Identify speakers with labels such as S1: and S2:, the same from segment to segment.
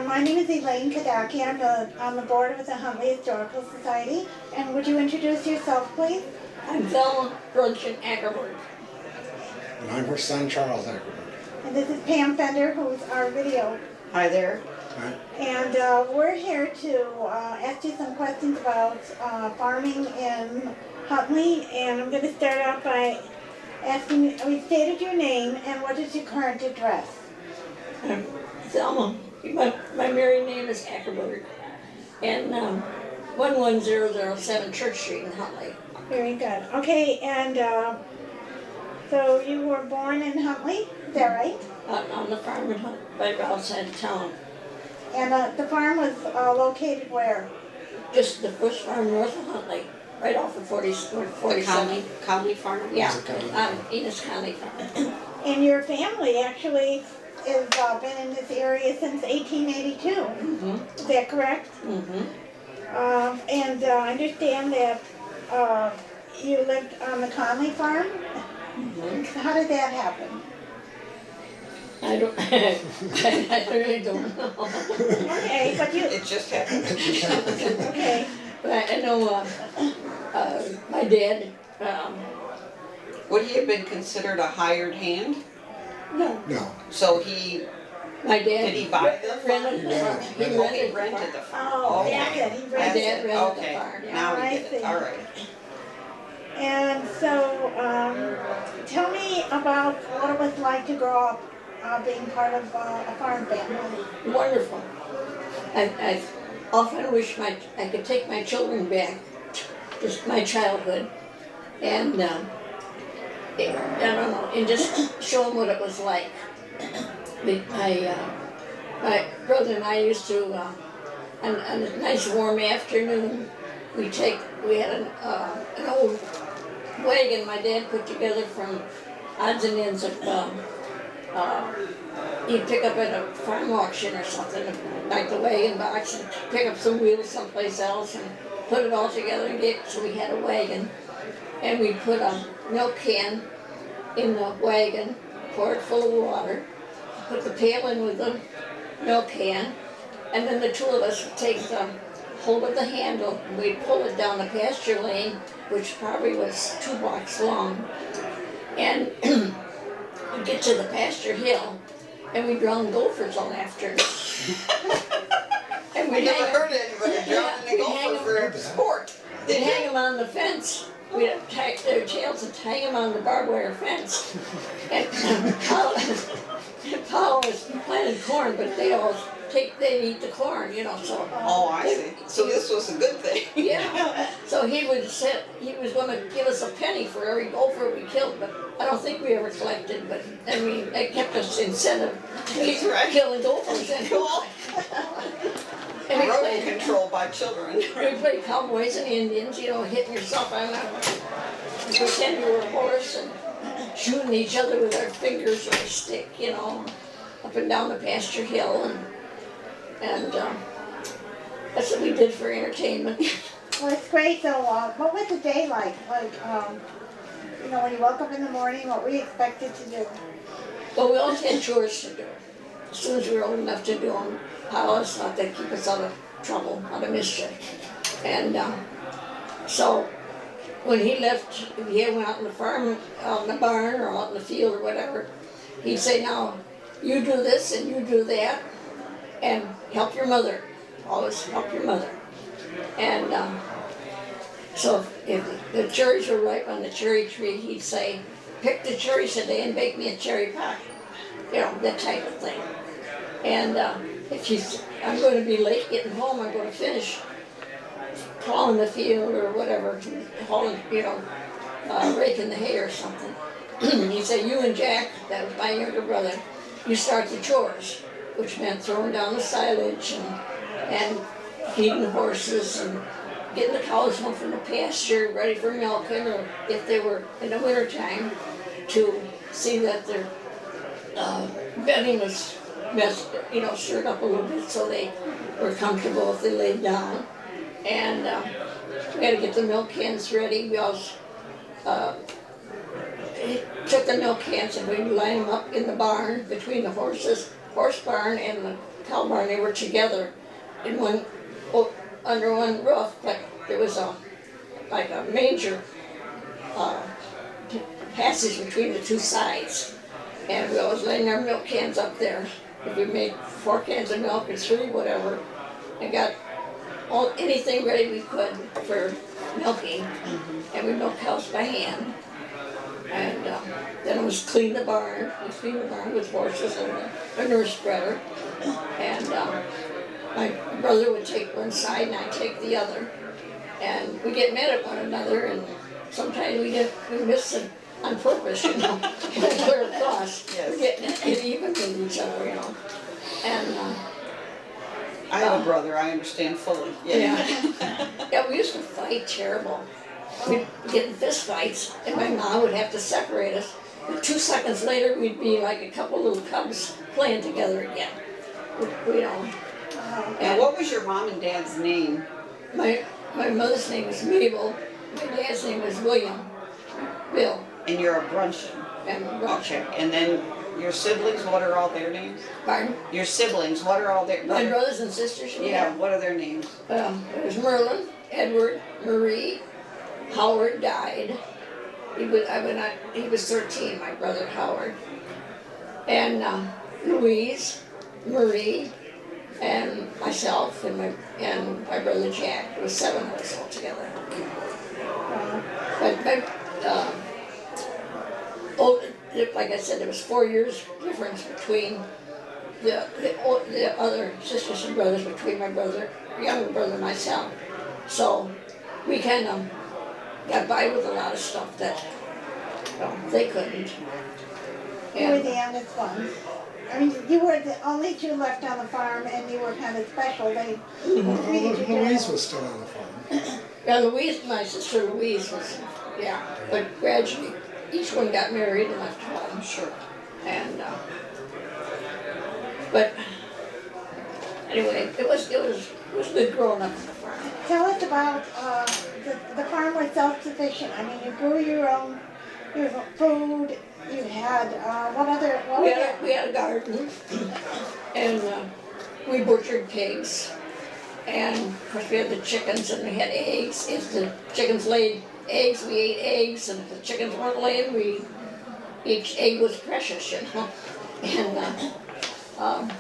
S1: My name is Elaine Kadaki. I'm on the board with the Huntley Historical Society. And would you introduce yourself, please?
S2: I'm Thelma, Brunschon, Akerberg.
S3: And I'm her son, Charles Akerberg.
S1: And this is Pam Fender, who's our video.
S2: Hi there.
S3: Hi.
S1: And we're here to ask you some questions about farming in Huntley. And I'm going to start out by asking, we stated your name and what is your current address?
S2: Thelma. My married name is Akerberg. And 11007 Church Street in Huntley.
S1: Very good. Okay, and so you were born in Huntley, is that right?
S2: On the farm in Huntley, right outside of town.
S1: And the farm was located where?
S2: Just the first farm north of Huntley, right off of 47.
S4: County farm?
S2: Yeah,
S3: County.
S2: Enos County farm.
S1: And your family actually has been in this area since 1882.
S2: Mm-hmm.
S1: Is that correct?
S2: Mm-hmm.
S1: And I understand that you lived on the Conley farm.
S2: Mm-hmm.
S1: How did that happen?
S2: I don't. I really don't know.
S1: Okay, but you.
S4: It just happened.
S1: Okay.
S2: But I know my dad.
S4: Would he have been considered a hired hand?
S2: No,
S3: No.
S4: So he,
S2: my dad.
S4: did he buy the farm?
S2: rented the farm. He
S4: Oh, he
S2: rented
S4: rented the farm.
S1: Oh,
S4: Okay.
S1: that's it. He
S2: My
S1: rented
S2: dad
S1: it.
S2: rented the
S4: Okay,
S2: farm. Yeah.
S4: now we
S1: I
S4: get
S1: see.
S4: it, all right.
S1: And so, tell me about what it was like to grow up being part of a farm family.
S2: Wonderful. I often wish I could take my children back, just my childhood, and I don't know, and just show them what it was like. My brother and I used to, on a nice warm afternoon, we had an old wagon my dad put together from odds and ends of he'd pick up at a farm auction or something, like the wagon box, and pick up some wheels someplace else and put it all together and get, so we had a wagon. And we'd put a milk can in the wagon, pour it full of water, put the pail in with the milk can, and then the two of us would take the hold of the handle, and we'd pull it down the pasture lane, which probably was 2 blocks long, and we'd get to the pasture hill, and we'd drown gophers all afternoon. And
S4: We never heard anybody drowning a gopher for sport.
S2: We'd hang them on the fence. We'd tie their tails and hang them on the barbed wire fence. And Paul was planting corn, but they'd eat the corn, so.
S4: Oh, I see. So this was a good thing.
S2: Yeah. So he was going to give us a penny for every gopher we killed, but I don't think we ever collected, but I mean, it kept us incentive to keep killing gophers.
S4: Cool.
S2: And we
S4: Rodent control by children.
S2: We played cowboys and Indians, hitting yourself on pretend you were a horse and shooting each other with our fingers or a stick, up and down the pasture hill. And that's what we did for entertainment.
S1: Well, it's great. So, what was the day like? Like, when you woke up in the morning, what were you expected to do?
S2: Well, we always had chores to do. As soon as we were old enough to do them, Paulus thought they'd keep us out of trouble, out of mischief. And so when he left, if he went out in the farm, out in the barn or out in the field or whatever, he'd say, now, you do this and you do that, and help your mother. Always help your mother. And so if the cherries were ripe on the cherry tree, he'd say, pick the cherries today and bake me a cherry pie. That type of thing. And if I'm going to be late getting home, I'm going to finish plowing the field or whatever, hauling, raking the hay or something. He'd say, you and Jack, that was my younger brother, you start the chores, which meant throwing down the silage and feeding the horses and getting the cows home from the pasture, ready for milking, or if they were in the wintertime, to see that their bedding was stirred up a little bit so they were comfortable if they laid down. And we had to get the milk cans ready. We always took the milk cans and we'd line them up in the barn between the horse barn and the cow barn, they were together in under one roof, but there was like a major passage between the two sides. And we always laying our milk cans up there. If we made 4 cans of milk or 3, whatever, and got anything ready we could for milking, and we milked cows by hand. And then it was clean the barn. We cleaned the barn with horses and a nurse spreader. And my brother would take one side and I'd take the other. And we get mad at one another, and sometimes we miss it on purpose, you know, clear across.
S4: Yes.
S2: We get even with each other, you know. And
S4: I have a brother, I understand fully.
S2: yeah, we used to fight terrible. We'd get in fist fights, and my mom would have to separate us. But 2 seconds later, we'd be like a couple little cubs playing together again. You know.
S4: And what was your mom and dad's name?
S2: My mother's name was Mabel. My dad's name was Bill.
S4: And you're a Brunschon.
S2: And Brunschon.
S4: Okay, and then your siblings, what are all their names?
S2: Pardon?
S4: Your siblings, what are all their
S2: My brothers and sisters?
S4: Yeah, what are their names?
S2: It was Merlin, Edward, Marie. Howard died. He was 13, my brother Howard. And Louise, Marie, and myself, and my brother Jack. There was 7 of us all together. But like I said, there was 4 years difference between the other sisters and brothers, between my younger brother and myself. So we kind of got by with a lot of stuff that they couldn't.
S1: You were the youngest one. I mean, you were the only 2 left on the farm, and you were kind of special. They treated you
S3: Louise was still on the farm.
S2: Yeah, my sister Louise was, but gradually each one got married and left home.
S4: Sure.
S2: And but anyway, it was good growing up on the farm.
S1: Tell us about the farm was self-sufficient. I mean, you grew your own food. You had
S2: We had a garden, and we butchered pigs, and of course we had the chickens, and we had eggs. If the chickens laid eggs, we ate eggs, and if the chickens weren't laying, each egg was precious, you know. And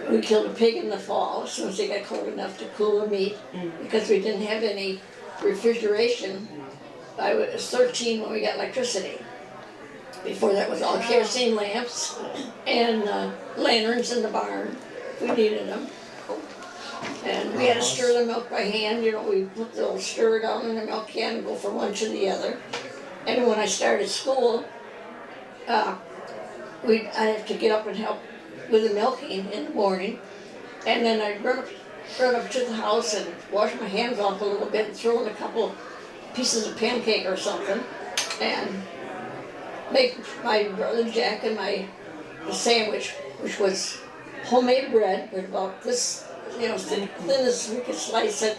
S2: we killed a pig in the fall as soon as they got cold enough to cool the meat, because we didn't have any refrigeration. I was 13 when we got electricity. Before that was all kerosene lamps and lanterns in the barn. We needed them. And we had to stir the milk by hand. You know, we put the little stir down in the milk can and go from one to the other. And when I started school, I had to get up and help with the milking in the morning. And then I'd run up to the house and wash my hands off a little bit and throw in a couple pieces of pancake or something, and make my brother Jack and the sandwich, which was homemade bread, but about this, you know, thin as we could slice it,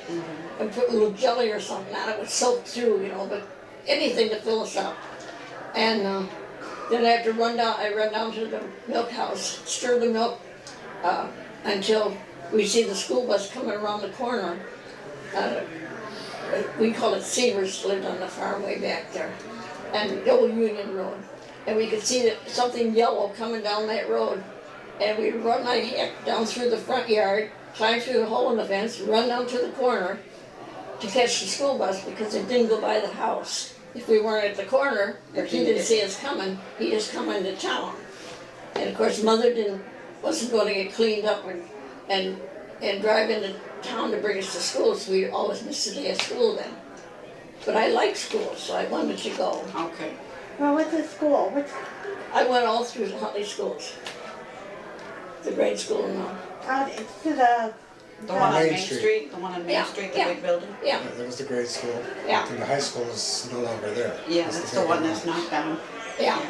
S2: and put a little jelly or something on it, would soak through, you know, but anything to fill us up. And then I have to run down to the milk house, stir the milk until we see the school bus coming around the corner. We call it Seavers, lived on the farm way back there, and the old Union Road. And we could see something yellow coming down that road. And we'd run like heck down through the front yard, climb through the hole in the fence, run down to the corner to catch the school bus, because it didn't go by the house. If we weren't at the corner, or he didn't see us coming, he just come into town. And of course, Mother wasn't going to get cleaned up and drive into town to bring us to school, so we always missed a day of school then. But I liked school, so I wanted to go.
S4: Okay.
S1: Well, what's the school?
S2: I went all through the Huntley schools. The grade school and all.
S1: It's to the
S4: one on
S3: Main
S4: Main
S3: Street.
S4: Street? The one on Main Street, the big building?
S2: Yeah.
S3: That was the grade school.
S2: Yeah.
S3: And the high school is no longer there.
S4: Yeah, that's the one that's knocked down.
S2: Yeah.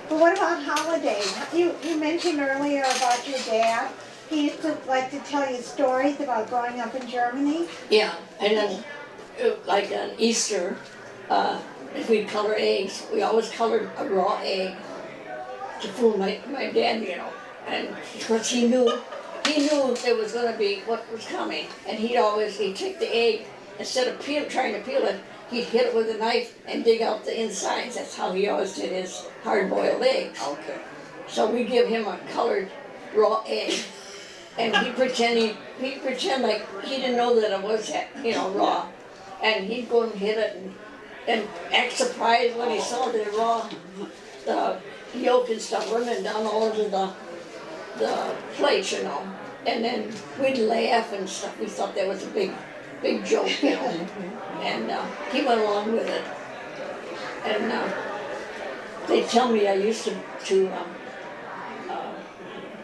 S1: But what about holidays? You mentioned earlier about your dad. He used to like to tell you stories about growing up in Germany.
S2: Yeah, and then like on Easter, if we'd color eggs, we always colored a raw egg to fool my dad, you know. And of course he knew there was gonna be what was coming. And he'd take the egg, instead of trying to peel it, he'd hit it with a knife and dig out the insides. That's how he always did his hard-boiled eggs.
S4: Okay.
S2: So we give him a colored raw egg, and he'd pretend like he didn't know that it was, raw. And he'd go and hit it and act surprised when he saw the yolk and stuff running down all over the plate, And then we'd laugh and stuff. We thought that was a big joke, And he went along with it. And they tell me I used to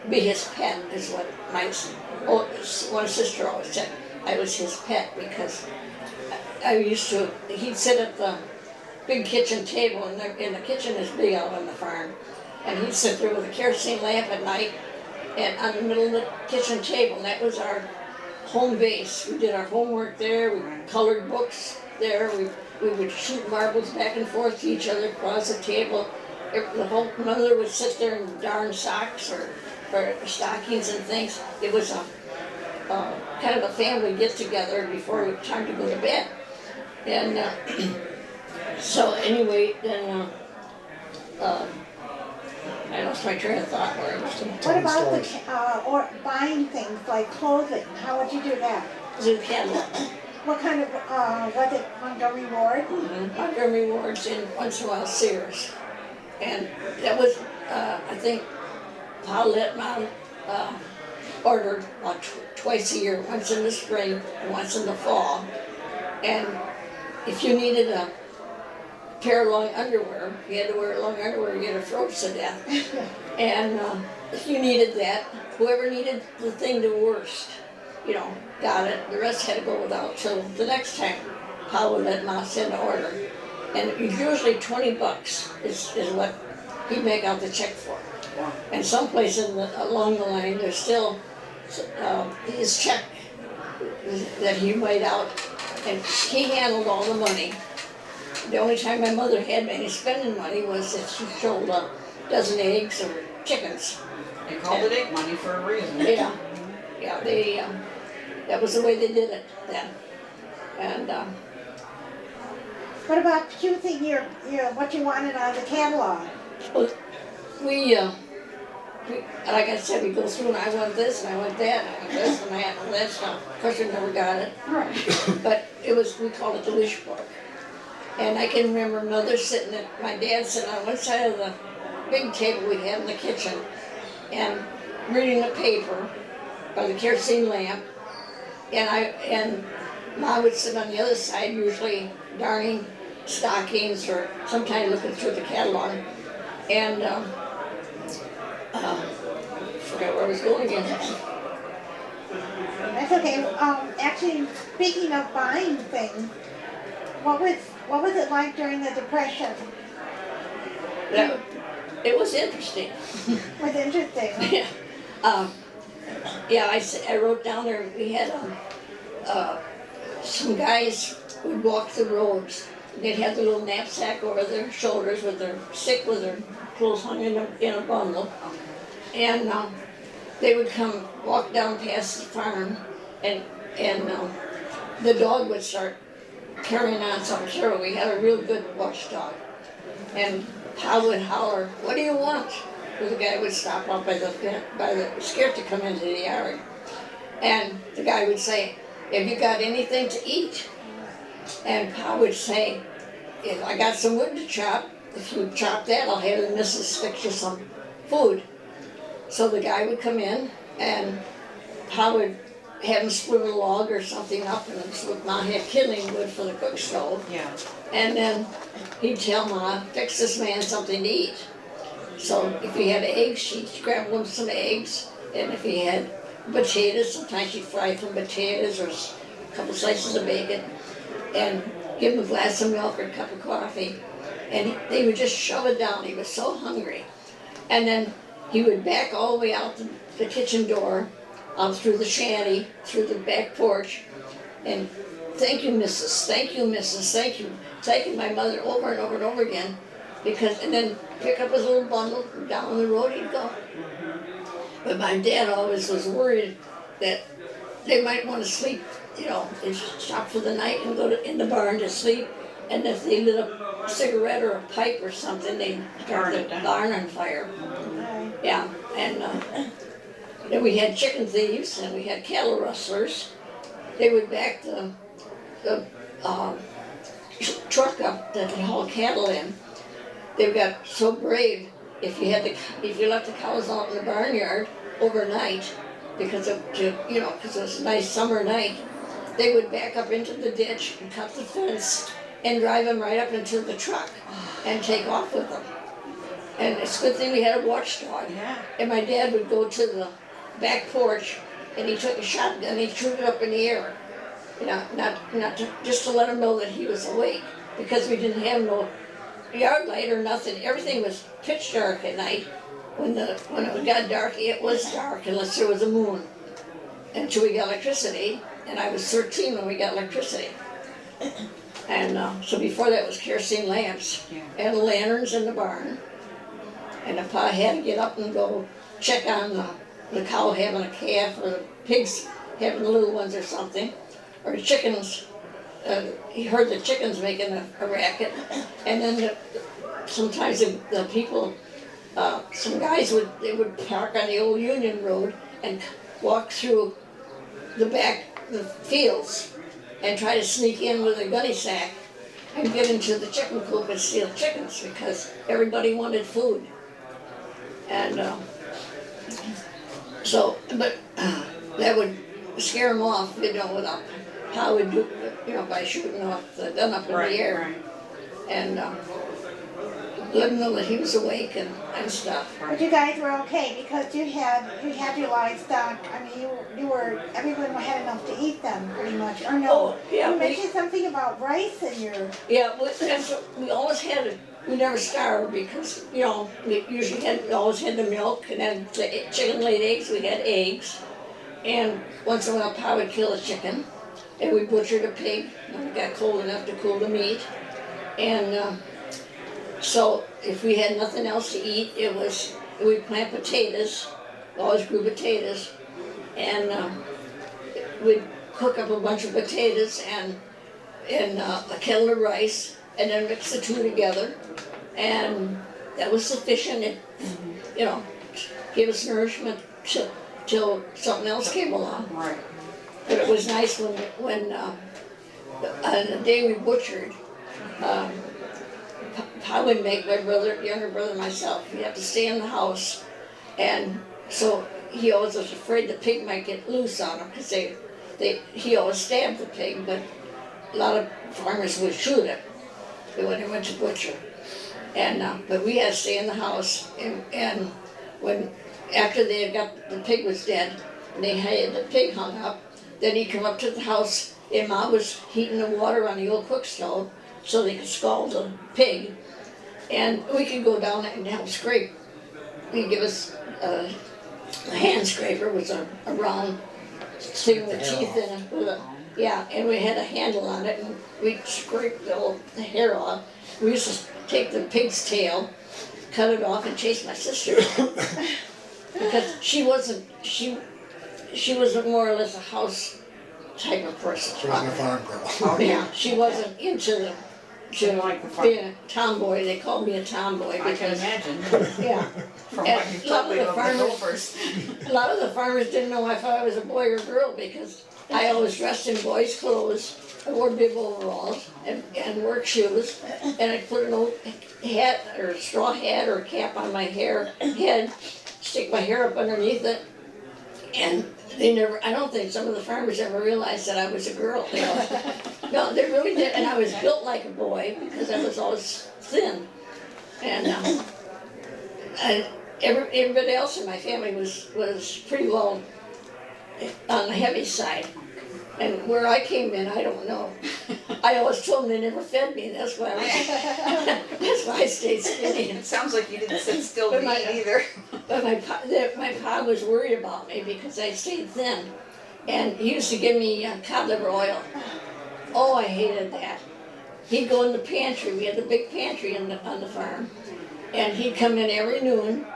S2: be his pet, is what one sister always said. I was his pet because he'd sit at the big kitchen table, and the kitchen is big out on the farm. And he'd sit there with a kerosene lamp at night and on the middle of the kitchen table, and that was our home base. We did our homework there, we colored books there, we would shoot marbles back and forth to each other across the table. The whole mother would sit there and darn socks or stockings and things. It was a kind of a family get-together before it was time to go to bed. And so anyway, then I lost my train of thought.
S1: What about or buying things like clothing? How would you do that?
S2: The catalog.
S1: What kind of, was it Montgomery Ward?
S2: Montgomery Ward's, and once in a while Sears. And that was, I think, Pa let Mom ordered twice a year, once in the spring and once in the fall. And if you needed a pair of long underwear, you had to wear long underwear, you had to froze to death. And if you needed that, whoever needed the thing the worst, got it. The rest had to go without. So the next time, Pa would let Ma send an order. And it was usually $20 is what he'd make out the check for. And someplace along the line, there's still his check that he made out, and he handled all the money. The only time my mother had any spending money was if she sold a dozen eggs or chickens.
S4: They called it egg money for a reason.
S2: Yeah, that was the way they did it then. And
S1: what about choosing your what you wanted out of the catalog?
S2: well, we like I said, we go through and I want this and I want that and I want this and that and that stuff. Of course, we never got it.
S1: Right.
S2: But we called it the wish book. And I can remember my dad sitting on one side of the big table we had in the kitchen and reading the paper by the kerosene lamp. And Ma would sit on the other side, usually darning stockings or sometimes looking through the catalog. And forgot where I was going again.
S1: That's okay. Actually, speaking of buying things, what was it like during the Depression?
S2: It was interesting.
S1: It was interesting.
S2: Yeah. I wrote down there, we had some guys would walk the roads. They'd have the little knapsack over their shoulders with their stick with their clothes hung in a bundle. And they would walk down past the farm, and the dog would start carrying on some cattle. We had a real good watchdog. And Pa would holler, "What do you want?" The guy would stop up by the scared to come into the yard. And the guy would say, "Have you got anything to eat?" And Pa would say, "I got some wood to chop. If you chop that, I'll have the missus fix you some food." So the guy would come in, and Pa would have him split a log or something up, and Ma had kindling wood for the cook stove.
S4: Yeah.
S2: And then he'd tell Ma, "Fix this man something to eat." So if he had eggs, she'd scramble him some eggs. And if he had potatoes, sometimes she'd fry some potatoes or a couple slices of bacon. And give him a glass of milk or a cup of coffee. And they would just shove it down. He was so hungry. And then he would back all the way out the kitchen door, out through the shanty, through the back porch, and "Thank you, missus, thank you, missus, thank you," thanking my mother over and over and over again, and then pick up his little bundle, and down the road he'd go. But my dad always was worried that they might want to sleep, they stop for the night and go in the barn to sleep. And if they lit a cigarette or a pipe or something, they'd start the barn on fire.
S1: Right.
S2: Yeah, and then we had chicken thieves and we had cattle rustlers. They would back the truck up that they haul cattle in. They got so brave. If you left the cows out in the barnyard overnight, because it was a nice summer night, they would back up into the ditch and cut the fence and drive them right up into the truck and take off with them. And it's a good thing we had a watchdog.
S4: Yeah.
S2: And my dad would go to the back porch and he took a shotgun and he threw it up in the air. Just to let him know that he was awake, because we didn't have no yard light or nothing. Everything was pitch dark at night. When it got dark, it was dark unless there was a moon. Until we got electricity, and I was 13 when we got electricity. And so before that was kerosene lamps and lanterns in the barn. And if I had to get up and go check on the cow having a calf or the pigs having little ones or something, or the chickens, he heard the chickens making a racket, and then sometimes the people, some guys would park on the old Union Road and walk through the fields and try to sneak in with a gunny sack and get into the chicken coop and steal chickens, because everybody wanted food. And but that would scare them off, without how would do, by shooting off the gun up in the air.
S4: Right.
S2: And let him know that he was awake and stuff.
S1: But you guys were okay because you had your livestock. I mean, everyone had enough to eat them pretty much. Or no?
S2: Oh, yeah,
S1: You mentioned something about rice in your.
S2: Yeah, we always had it. We never starved because, we always had the milk, and then the chicken laid eggs, we had eggs. And once in a while, Pa would kill a chicken, and we butchered a pig when it got cold enough to cool the meat. And so if we had nothing else to eat, we'd plant potatoes, always grew potatoes, and we'd cook up a bunch of potatoes and a kettle of rice, and then mix the two together, and that was sufficient. It, gave us nourishment till something else came along.
S4: Right.
S2: But it was nice when on the day we butchered, Pa would make my younger brother, and myself. We had to stay in the house, and so he always was afraid the pig might get loose on him, because he always stabbed the pig, but a lot of farmers would shoot it when they went to butcher. And but we had to stay in the house, and after they had got the pig was dead, and they had the pig hung up, then he'd come up to the house, and Ma was heating the water on the old cook stove so they could scald the pig, and we could go down and help scrape. He'd give us a hand scraper, was a round thing with teeth in it, and we had a handle on it, and we'd scrape the hair off. We used to take the pig's tail, cut it off, and chase my sister. Because she wasn't more or less a house type of person.
S3: She wasn't a farm girl.
S2: Yeah, she wasn't into
S4: Like the farm.
S2: being a tomboy. They called me a tomboy
S4: I can
S2: because,
S4: imagine.
S2: yeah.
S4: From
S2: And
S4: what you
S2: a
S4: told
S2: lot
S4: me
S2: of the
S4: about the
S2: farmers-
S4: gophers.
S2: A lot of the farmers didn't know if I was a boy or a girl, because I always dressed in boys' clothes. I wore bib overalls and work shoes, and I put an old hat or straw hat or cap on my head, stick my hair up underneath it, and I don't think some of the farmers ever realized that I was a girl. No, they really did, and I was built like a boy because I was always thin. And everybody else in my family was pretty well on the heavy side. And where I came in, I don't know. I always told them they never fed me. That's why I stayed skinny.
S4: It sounds like you didn't sit still
S2: But
S4: to
S2: my-
S4: eat either.
S2: But my pa was worried about me because I stayed thin, and he used to give me cod liver oil. Oh, I hated that. He'd go in the pantry. We had the big pantry on the farm, and he'd come in every noon,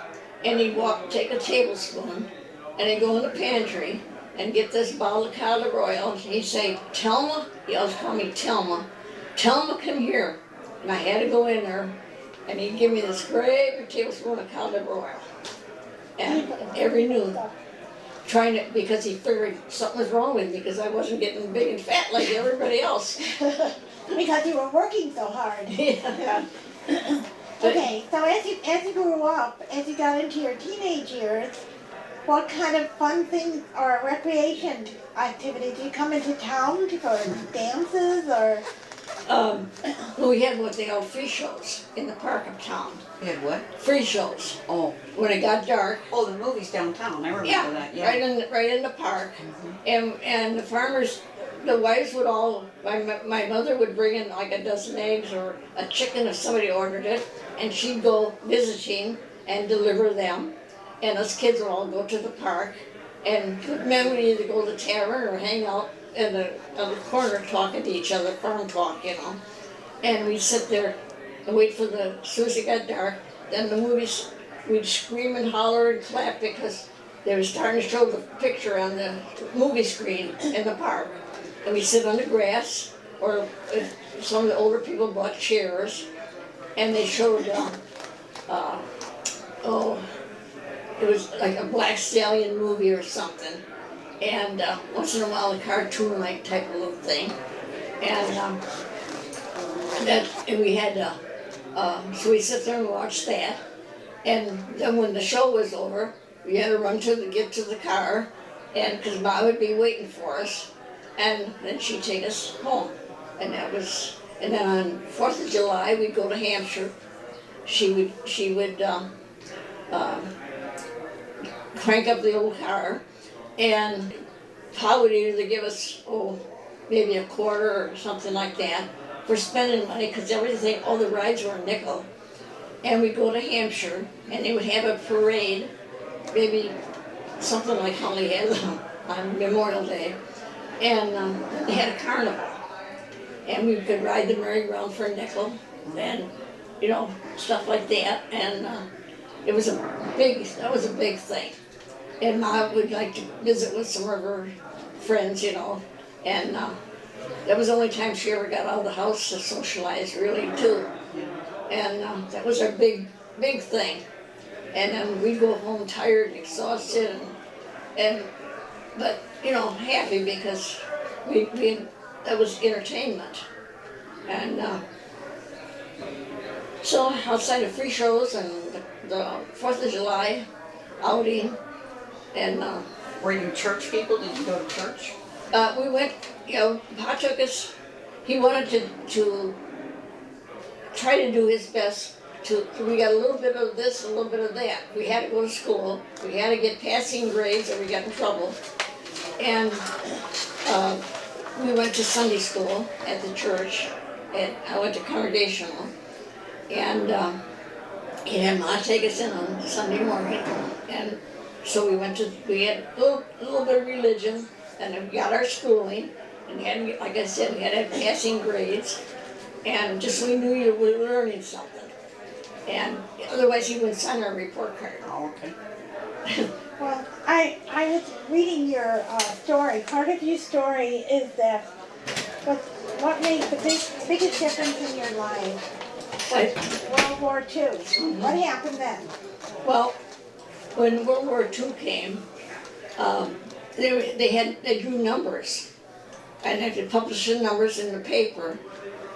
S2: and he'd take a tablespoon, and he'd go in the pantry and get this bottle of Cala Royal, and he'd say, Thelma, he always called me Thelma, Thelma, come here. And I had to go in there, and he'd give me this great big tablespoon of Cala Royal. And every noon, because he figured something was wrong with me, because I wasn't getting big and fat like everybody else.
S1: Because you were working so hard.
S2: Yeah.
S1: Okay, so as you grew up, as you got into your teenage years, what kind of fun things or recreation activities? Did you come into town for dances or?
S2: Well, we had what they called free shows in the park of town.
S4: You had what?
S2: Free shows.
S4: Oh.
S2: When it got dark.
S4: Oh, the movies downtown, I remember that, yeah.
S2: Right in the park. And the farmers, the wives would all, my mother would bring in like a dozen eggs or a chicken if somebody ordered it, and she'd go visiting and deliver them. And us kids would all go to the park, and the men would either go to the tavern or hang out in the corner talking to each other, farm talk, you know. And we'd sit there and wait for as soon as it got dark, then the movies, we'd scream and holler and clap because they were starting to show the picture on the movie screen in the park. And we'd sit on the grass, or some of the older people brought chairs, and they showed, it was like a Black Stallion movie or something. And once in a while a cartoon-like type of little thing. And we had, so we sit there and watch that. And then when the show was over, we had to run get to the car, and because Mom would be waiting for us, and then she'd take us home. And then on 4th of July, we'd go to Hampshire. She would crank up the old car, and Pa would either give us, maybe a quarter or something like that for spending money, because all the rides were a nickel. And we'd go to Hampshire, and they would have a parade, maybe something like Huntley has on Memorial Day, and they had a carnival. And we could ride the merry-go-round for a nickel, and, stuff like that. And that was a big thing. And Ma would like to visit with some of her friends, and that was the only time she ever got out of the house to socialize, really, too. And that was our big thing. And then we'd go home tired and exhausted, but happy because that was entertainment. And so outside of free shows and the 4th of July outing, and
S4: were you church people? Did you go to church?
S2: we went, Pa took us, he wanted to try to do his best we got a little bit of this, a little bit of that. We had to go to school, we had to get passing grades or we got in trouble. And we went to Sunday school at the church, and I went to congregational, and he had Ma take us in on Sunday morning, and so we had a little bit of religion, and we got our schooling, and like I said, we had to have passing grades, and just so we knew you were learning something. And otherwise you wouldn't sign our report card.
S4: Oh, okay.
S1: Well, I was reading your story. Part of your story is that what made the biggest difference in your life was World War II. Mm-hmm. What happened then?
S2: Well, when World War II came, they drew numbers, and they had to publish the numbers in the paper.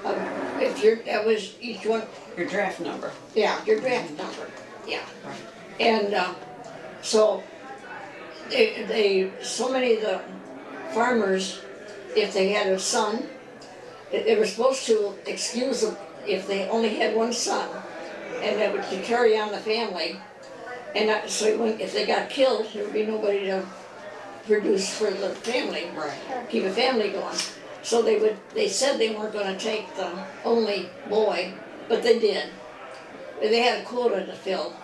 S2: That was each one.
S4: Your draft number.
S2: Yeah, your draft number. Yeah.
S4: Right.
S2: And so so many of the farmers, if they had a son, they were supposed to excuse them if they only had one son, and that would to carry on the family. And so if they got killed, there would be nobody to produce for the family,
S4: right.
S2: Keep a family going. So they said they weren't going to take the only boy, but they did. They had a quota to fill,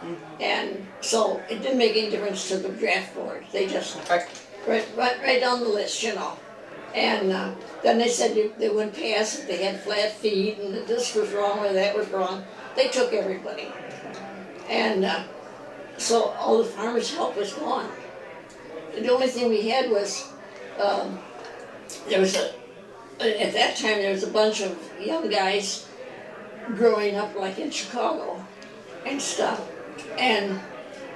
S2: and so it didn't make any difference to the draft board. They just right down the list, And then they said they wouldn't pass if they had flat feet, and this was wrong or that was wrong. They took everybody. And so all the farmers' help was gone. The only thing we had was, there was at that time there was a bunch of young guys growing up like in Chicago and stuff, and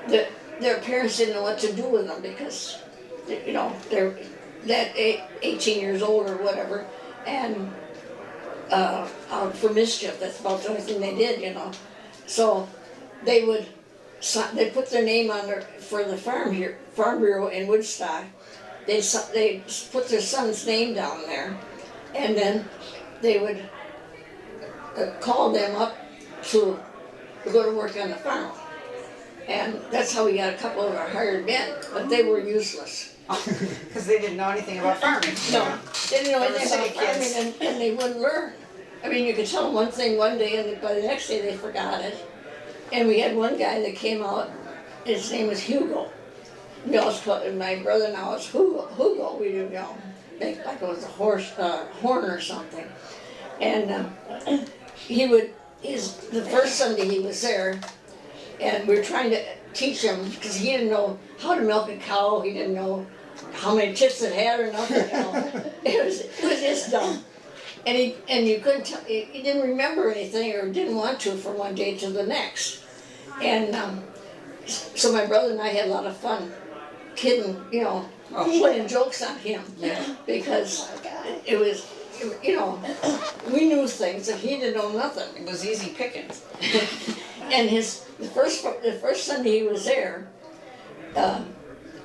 S2: their parents didn't know what to do with them because, you know, they're that 18 years old or whatever, and out for mischief. That's about the only thing they did, you know. So they put their name on there for the Farm Bureau in Woodstock. They put their son's name down there, and then they would call them up to go to work on the farm. And that's how we got a couple of our hired men, but they were useless.
S4: Because they didn't know anything about farming.
S2: No, they didn't know
S4: They were
S2: anything about
S4: city kids.
S2: farming, and they wouldn't learn. I mean, you could tell them one thing one day, and by the next day they forgot it. And we had one guy that came out, his name was Hugo. My brother now is Hugo, we didn't know. Like it was a horn or something. And the first Sunday he was there, and we were trying to teach him, because he didn't know how to milk a cow, he didn't know how many tits it had or nothing, you know. It was just dumb. And you couldn't tell, he didn't remember anything or didn't want to from one day to the next. And so my brother and I had a lot of fun kidding, you know, playing jokes on him.
S4: Yeah.
S2: Because it was, you know, we knew things and he didn't know nothing.
S4: It was easy pickings.
S2: And the first Sunday he was there,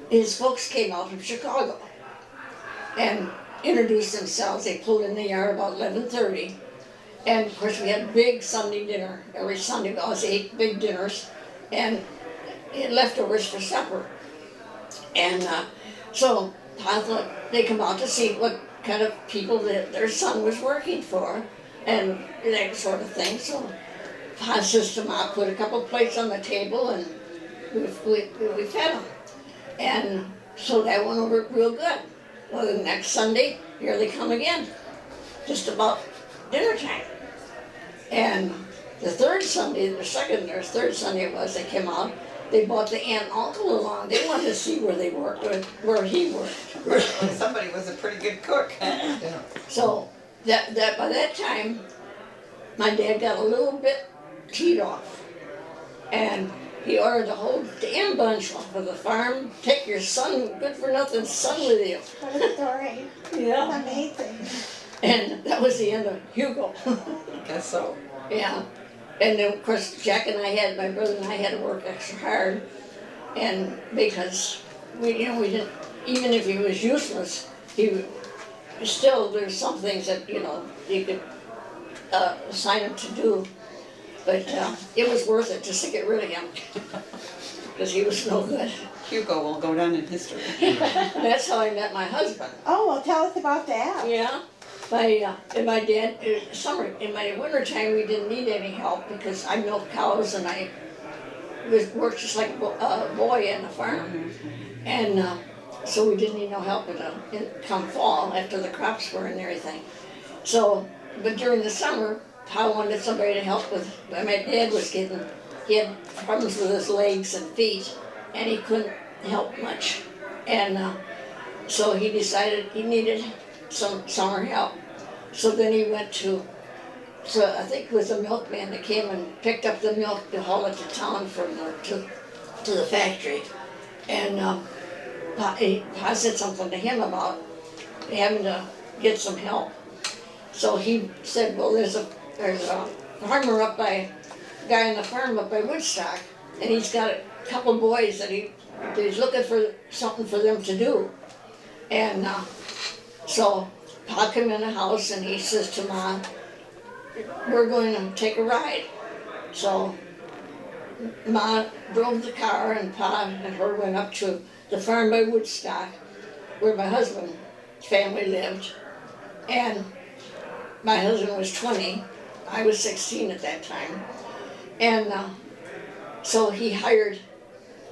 S2: his folks came out from Chicago and introduced themselves. They pulled in the yard about 11:30, and of course we had a big Sunday dinner every Sunday. We always ate big dinners, and leftovers for supper. And so I thought they come out to see what kind of people their son was working for, and that sort of thing. So Pa says to Ma, put a couple plates on the table, and we fed them. And so that went over real good. Well, the next Sunday, here they come again, just about dinner time. And the third Sunday it was, they came out, they brought the aunt and uncle along. They wanted to see where they worked, where he worked.
S4: Somebody was a pretty good cook.
S3: Yeah.
S2: So that by that time, my dad got a little bit teed off, and he ordered the whole damn bunch off of the farm. Take your son, good for nothing son with you.
S1: What a story.
S2: Yeah.
S1: Amazing.
S2: And that was the end of Hugo.
S4: Guess so.
S2: Yeah. And then of course my brother and I had to work extra hard, and because we didn't, even if he was useless, there's some things that, you know, you could assign him to do. But it was worth it just to get rid of him, because he was no good.
S4: Hugo will go down in history.
S2: That's how I met my husband.
S1: Oh, well, tell us about that.
S2: Yeah. In my winter time we didn't need any help because I milked cows and I worked just like a boy in the farm. And so we didn't need no help come fall after the crops were and everything. So, but during the summer, Pa wanted somebody to help with. My dad he had problems with his legs and feet, and he couldn't help much. And so he decided he needed some summer help. So then he went I think it was a milkman that came and picked up the milk to haul it to town to the factory. And Pa said something to him about having to get some help. So he said, well, there's a farmer a guy on the farm up by Woodstock, and he's got a couple boys that he's looking for something for them to do. And so Pa came in the house and he says to Ma, we're going to take a ride. So Ma drove the car and Pa and her went up to the farm by Woodstock where my husband's family lived. And my husband was 20, I was 16 at that time. And so he hired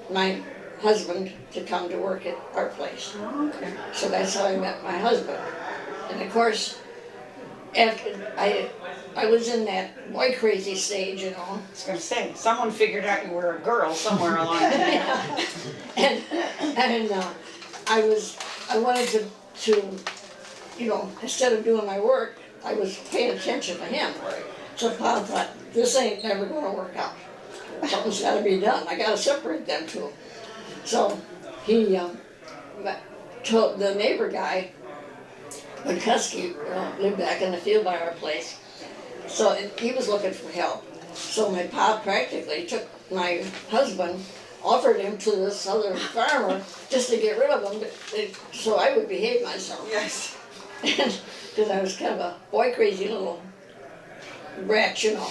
S2: my husband to come to work at our place.
S4: Okay.
S2: So that's how I met my husband. And of course, after I was in that boy crazy stage, you know.
S5: I was gonna say, someone figured out you were a girl somewhere along the way.
S2: and I wanted to, you know, instead of doing my work, I was paying attention to him. So Pa thought, this ain't never gonna work out. Something's gotta be done. I gotta separate them two. So he told the neighbor guy, when Husky lived back in the field by our place. So he was looking for help. So my pa practically took my husband, offered him to this other farmer just to get rid of him, so I would behave myself.
S5: Yes.
S2: Because I was kind of a boy crazy little brat, you know.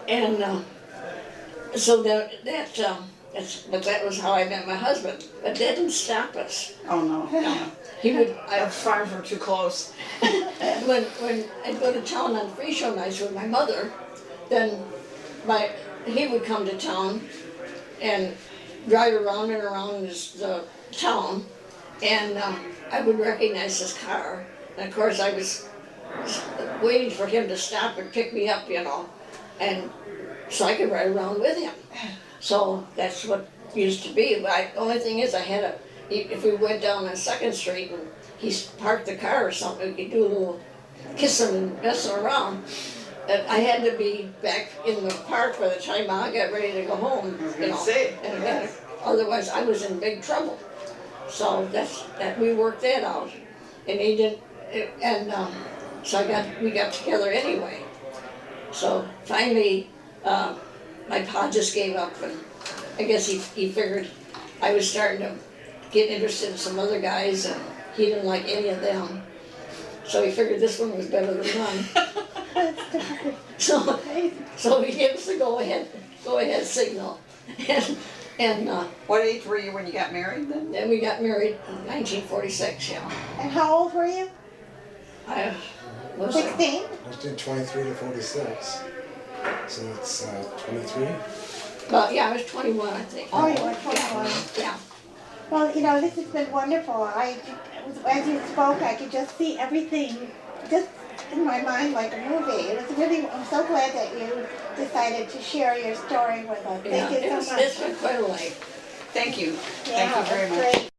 S2: And so that was how I met my husband. But that didn't stop us.
S5: Oh, no.
S2: He would.
S5: The farms were too close.
S2: When I'd go to town on free show nights with my mother, then he would come to town and drive around and around the town, and I would recognize his car. And of course I was waiting for him to stop and pick me up, you know, and so I could ride around with him. So that's what it used to be. But the only thing is if we went down on 2nd Street and he parked the car or something, we could do a little kissing and messing around. And I had to be back in the park by the time I got ready to go home, you know. And otherwise I was in big trouble. So that we worked that out. And he didn't, so we got together anyway. So finally, my pa just gave up, and I guess he figured I was starting to get interested in some other guys, and he didn't like any of them. So he figured this one was better than none. So he gave us the go ahead signal. And
S4: What age were you when you got married then?
S2: then we got married in 1946, yeah.
S1: And how old were you?
S2: I was
S1: 16?
S3: I was doing 23 to 46. So it's 23.
S2: well, yeah, I was 21, I think.
S1: Oh, you were 21.
S2: Yeah.
S1: Well, you know, this has been wonderful. As you spoke, I could just see everything just in my mind like a movie. I'm so glad that you decided to share your story with us. Thank you so much.
S2: It's been quite a life.
S4: Thank you.
S1: Yeah,
S4: Thank you very
S1: that's
S4: much.
S1: great.